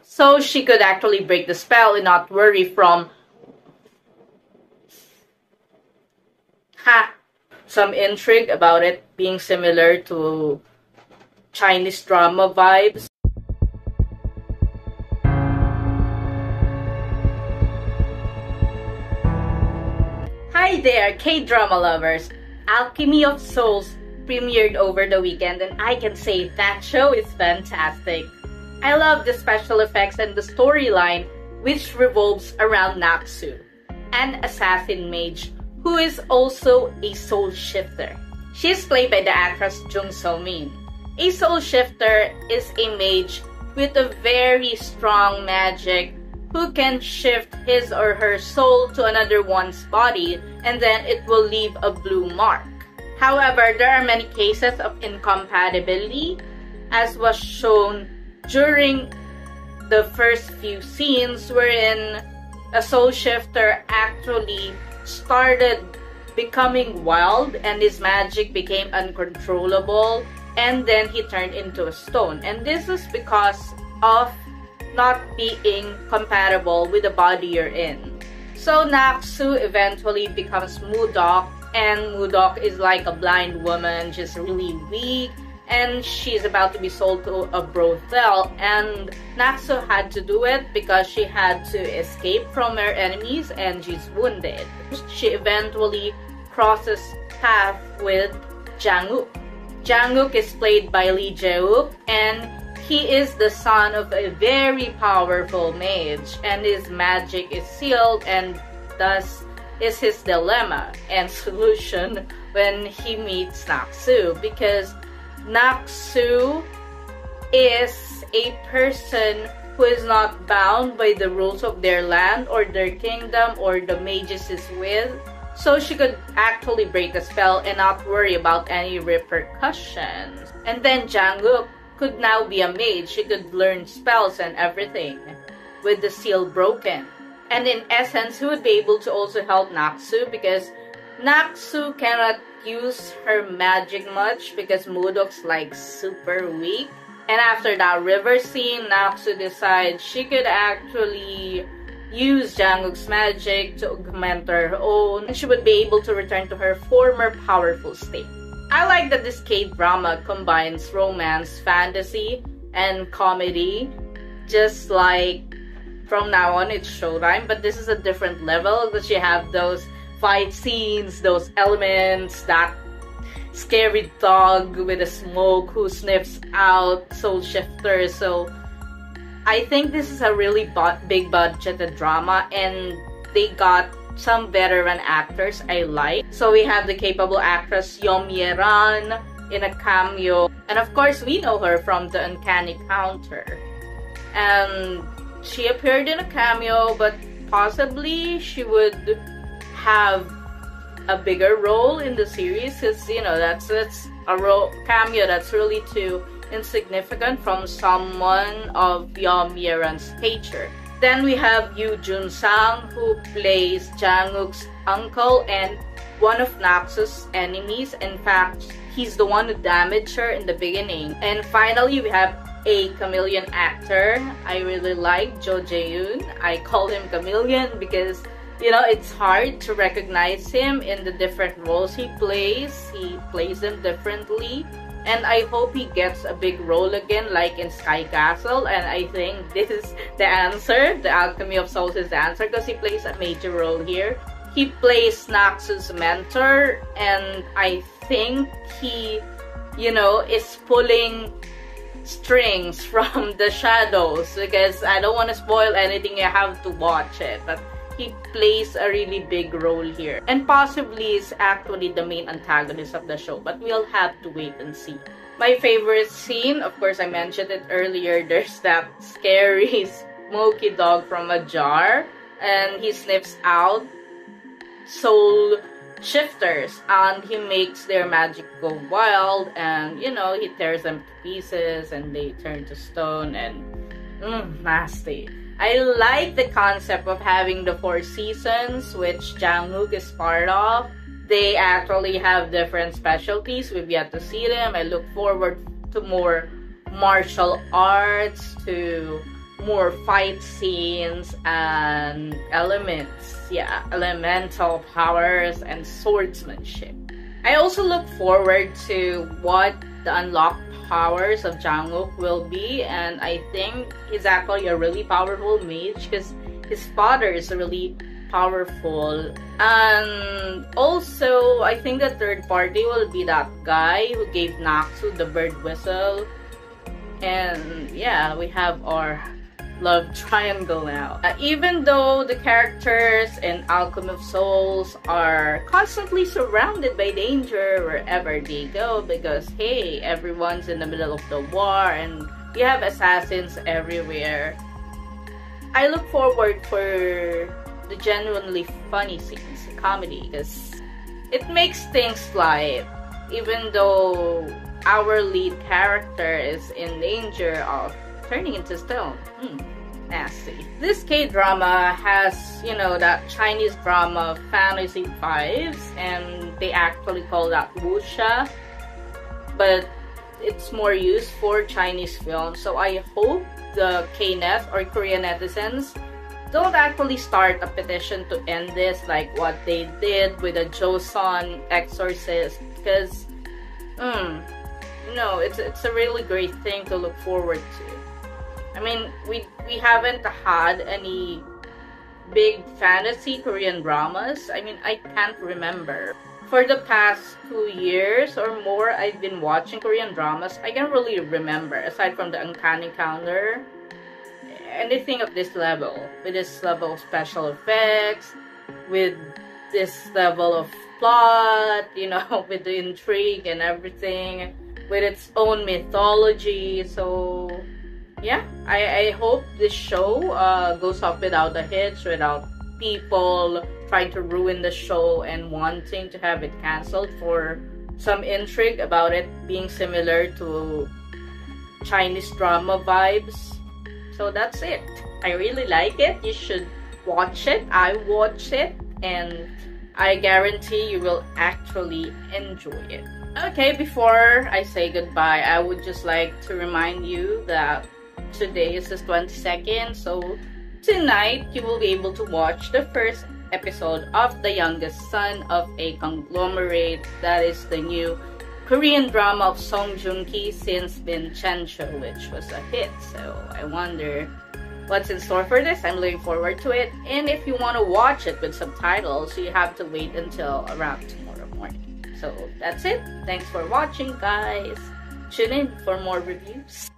so she could actually break the spell and not worry from some intrigue about it being similar to Chinese drama vibes. Hi there, K-drama lovers! Alchemy of Souls premiered over the weekend, and I can say that show is fantastic. I love the special effects and the storyline, which revolves around Naksu, an assassin mage who is also a soul shifter. She is played by the actress Jung So-min. A soul shifter is a mage with a very strong magic who can shift his or her soul to another one's body, and then it will leave a blue mark. However, there are many cases of incompatibility, as was shown during the first few scenes wherein a soul shifter actually started becoming wild and his magic became uncontrollable, and then he turned into a stone. And this is because of not being compatible with the body you're in. So Naksu eventually becomes Mudok, and Mudok is like a blind woman, just really weak, and she's about to be sold to a brothel, and Naksu had to do it because she had to escape from her enemies and she's wounded. She eventually crosses path with Jang-wook. Jang-wook is played by Lee Jae-wook, and he is the son of a very powerful mage, and his magic is sealed, and thus is his dilemma and solution when he meets Naksu, because Naksu is a person who is not bound by the rules of their land or their kingdom or the mages is with, so she could actually break the spell and not worry about any repercussions. And then Jang-wook could now be a mage. She could learn spells and everything with the seal broken. And in essence, he would be able to also help Naksu because Naksu cannot use her magic much because Mudok's like super weak. And after that river scene, Naksu decides she could actually use Jang-wook's magic to augment her own, and she would be able to return to her former powerful state. I like that this K-drama combines romance, fantasy, and comedy. Just like from now on it's showtime, but this is a different level because you have those fight scenes, those elements, that scary dog with a smoke who sniffs out soul shifters. So I think this is a really big budgeted drama, and they got some veteran actors I like. So we have the capable actress Yeom Ye-ran in a cameo, and of course we know her from The Uncanny Counter, and she appeared in a cameo, but possibly she would have a bigger role in the series, because you know that's a cameo that's really too insignificant from someone of Yeom Ye-ran's stature. Then we have Yoo Jun-sang, who plays Jang-wook's uncle and one of Naksu's enemies. In fact, he's the one who damaged her in the beginning. And finally, we have a chameleon actor. I really like Jo Jae-yoon. I call him Chameleon because, you know, it's hard to recognize him in the different roles he plays. He plays them differently. And I hope he gets a big role again, like in Sky Castle. And I think this is the answer. The Alchemy of Souls is the answer because he plays a major role here. He plays Naksu's mentor, and I think he, you know, is pulling strings from the shadows, because I don't want to spoil anything, you have to watch it. But he plays a really big role here, and possibly is actually the main antagonist of the show, but we'll have to wait and see. My favorite scene, of course I mentioned it earlier, there's that scary smoky dog from a jar, and he sniffs out soul shifters, and he makes their magic go wild, and you know, he tears them to pieces and they turn to stone, and nasty. I like the concept of having the 4 seasons, which Jang-wook is part of. They actually have different specialties. We've yet to see them. I look forward to more martial arts, to more fight scenes and elements, elemental powers and swordsmanship. I also look forward to what the unlocked powers of Jangwook will be, and I think he's actually a really powerful mage because his father is really powerful. And also, I think the third party will be that guy who gave Naksu the bird whistle. And yeah, we have our love triangle now. Even though the characters in Alchemy of Souls are constantly surrounded by danger wherever they go, because hey, everyone's in the middle of the war and we have assassins everywhere, I look forward for the genuinely funny scenes, comedy, because it makes things light, even though our lead character is in danger of turning into stone. Nasty. This K-drama has, you know, that Chinese drama fantasy vibes, and they actually call that wuxia, but it's more used for Chinese films. So I hope the K-net or Korean netizens don't actually start a petition to end this like what they did with the Joseon Exorcist, because no, it's a really great thing to look forward to. I mean, we haven't had any big fantasy Korean dramas. I mean, I can't remember. For the past 2 years or more, I've been watching Korean dramas. I can't really remember, aside from the Uncanny Counter, anything of this level. With this level of special effects, with this level of plot, you know, with the intrigue and everything, with its own mythology. So yeah, I hope this show goes off without a hitch, without people trying to ruin the show and wanting to have it cancelled for some intrigue about it being similar to Chinese drama vibes. So that's it. I really like it. You should watch it. I watch it, and I guarantee you will actually enjoy it. Okay, before I say goodbye, I would just like to remind you that today is the 22nd, so tonight you will be able to watch the first episode of The Youngest Son of a Conglomerate. That is the new Korean drama of Song Joong-ki since Vincenzo, which was a hit. So I wonder what's in store for this. I'm looking forward to it. And if you want to watch it with subtitles, you have to wait until around tomorrow morning. So that's it. Thanks for watching, guys. Tune in for more reviews.